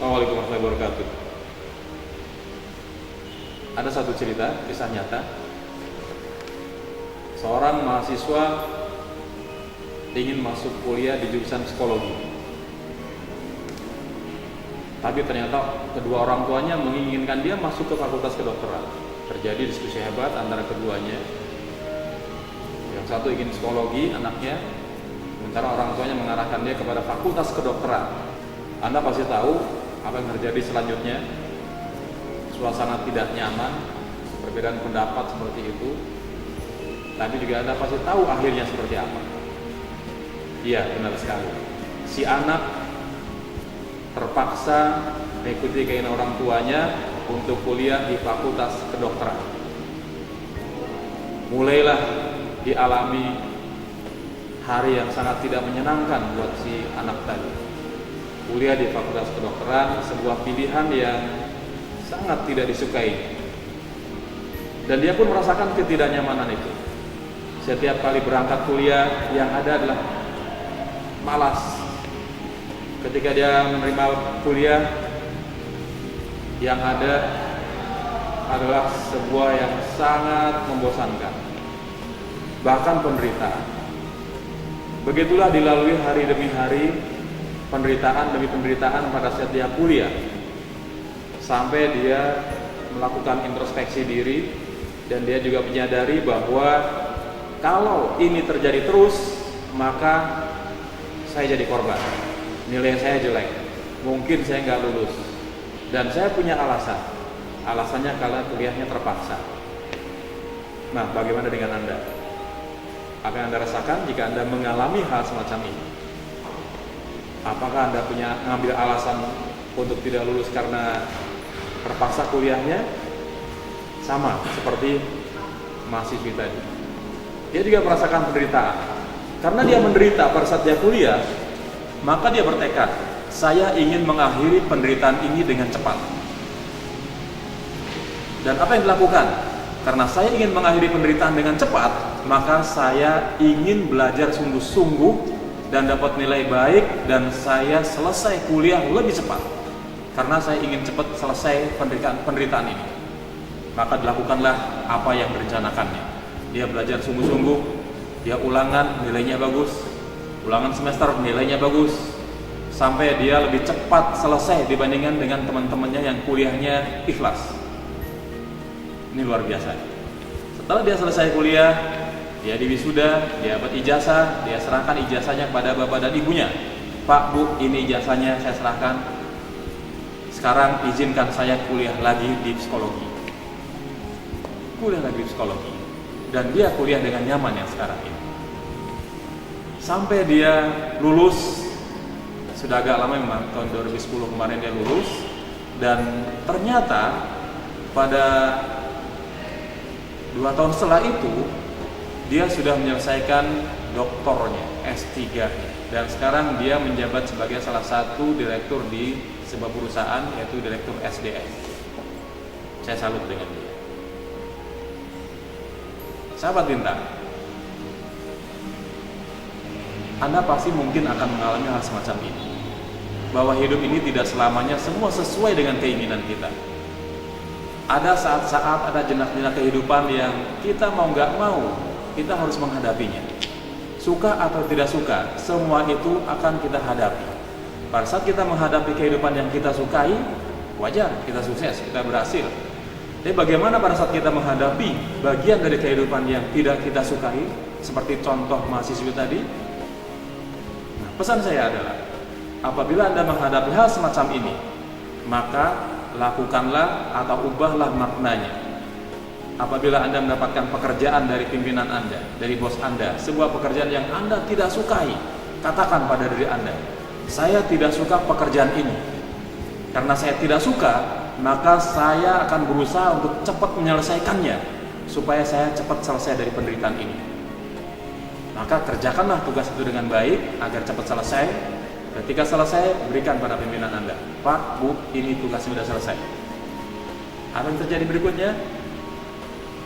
Assalamualaikum warahmatullahi wabarakatuh. Ada satu cerita, kisah nyata. Seorang mahasiswa ingin masuk kuliah di jurusan psikologi. Tapi ternyata kedua orang tuanya menginginkan dia masuk ke fakultas kedokteran. Terjadi diskusi hebat antara keduanya. Yang satu ingin psikologi anaknya, sementara orang tuanya mengarahkan dia kepada fakultas kedokteran. Anda pasti tahu apa yang terjadi selanjutnya. Suasana tidak nyaman, perbedaan pendapat seperti itu. Tapi juga Anda pasti tahu akhirnya seperti apa. Iya, benar sekali. Si anak terpaksa mengikuti keinginan orang tuanya untuk kuliah di fakultas kedokteran. Mulailah dialami hari yang sangat tidak menyenangkan buat si anak tadi. Kuliah di fakultas kedokteran, sebuah pilihan yang sangat tidak disukai. Dan dia pun merasakan ketidaknyamanan itu. Setiap kali berangkat kuliah yang ada adalah malas. Ketika dia menerima kuliah, yang ada adalah sebuah yang sangat membosankan, bahkan penderitaan. Begitulah dilalui hari demi hari, penderitaan demi penderitaan pada setiap kuliah, sampai dia melakukan introspeksi diri, dan dia juga menyadari bahwa kalau ini terjadi terus, maka saya jadi korban. Nilai saya jelek, mungkin saya nggak lulus, dan saya punya alasan. Alasannya kalau kuliahnya terpaksa. Nah, bagaimana dengan Anda? Apa yang Anda rasakan jika Anda mengalami hal semacam ini? Apakah Anda punya ngambil alasan untuk tidak lulus karena terpaksa kuliahnya? Sama seperti mahasiswi tadi. Dia juga merasakan penderitaan. Karena dia menderita pada saat dia kuliah, maka dia bertekad, saya ingin mengakhiri penderitaan ini dengan cepat. Dan apa yang dilakukan? Karena saya ingin mengakhiri penderitaan dengan cepat, maka saya ingin belajar sungguh-sungguh dan dapat nilai baik, dan saya selesai kuliah lebih cepat. Karena saya ingin cepat selesai penderitaan ini. Maka dilakukanlah apa yang direncanakannya. Dia belajar sungguh-sungguh, dia ulangan, nilainya bagus. Ulangan semester nilainya bagus, sampai dia lebih cepat selesai dibandingkan dengan teman-temannya yang kuliahnya ikhlas. Ini luar biasa. Setelah dia selesai kuliah, dia diwisuda, dia dapat ijazah, dia serahkan ijazahnya kepada bapak dan ibunya. Pak, Bu, ini ijazahnya saya serahkan. Sekarang izinkan saya kuliah lagi di psikologi. Kuliah lagi di psikologi. Dan dia kuliah dengan nyaman yang sekarang ini. Sampai dia lulus, sudah agak lama memang, tahun 2010 kemarin dia lulus. Dan ternyata pada 2 tahun setelah itu, dia sudah menyelesaikan doktornya, S3, dan sekarang dia menjabat sebagai salah satu direktur di sebuah perusahaan, yaitu direktur SDM. Saya salut dengan dia. Sahabat Bintang, Anda pasti mungkin akan mengalami hal semacam ini, bahwa hidup ini tidak selamanya semua sesuai dengan keinginan kita. Ada saat-saat, ada jenak-jenak kehidupan yang kita mau nggak mau, kita harus menghadapinya. Suka atau tidak suka, semua itu akan kita hadapi. Pada saat kita menghadapi kehidupan yang kita sukai, wajar, kita sukses, kita berhasil. Tapi bagaimana pada saat kita menghadapi bagian dari kehidupan yang tidak kita sukai, seperti contoh mahasiswa tadi? Nah, pesan saya adalah, apabila Anda menghadapi hal semacam ini, maka lakukanlah atau ubahlah maknanya. Apabila Anda mendapatkan pekerjaan dari pimpinan Anda, dari bos Anda, sebuah pekerjaan yang Anda tidak sukai, katakan pada diri Anda, saya tidak suka pekerjaan ini. Karena saya tidak suka, maka saya akan berusaha untuk cepat menyelesaikannya, supaya saya cepat selesai dari penderitaan ini. Maka kerjakanlah tugas itu dengan baik agar cepat selesai. Ketika selesai, berikan pada pimpinan Anda, Pak, Bu, ini tugasnya sudah selesai. Apa yang terjadi berikutnya?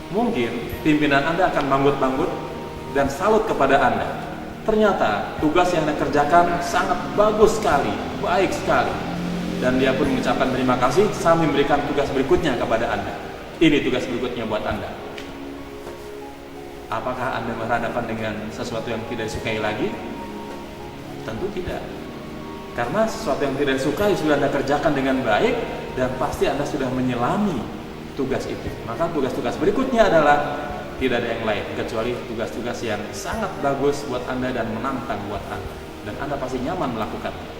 Mungkin pimpinan Anda akan manggut-manggut dan salut kepada Anda. Ternyata tugas yang Anda kerjakan sangat bagus sekali, baik sekali. dan dia pun mengucapkan terima kasih sambil memberikan tugas berikutnya kepada Anda. Ini tugas berikutnya buat Anda. Apakah Anda berhadapan dengan sesuatu yang tidak disukai lagi? Tentu tidak. Karena sesuatu yang tidak disukai sudah Anda kerjakan dengan baik dan pasti Anda sudah menyelami tugas itu. Maka tugas-tugas berikutnya adalah tidak ada yang lain kecuali tugas-tugas yang sangat bagus buat Anda dan menantang buat Anda. Dan Anda pasti nyaman melakukannya.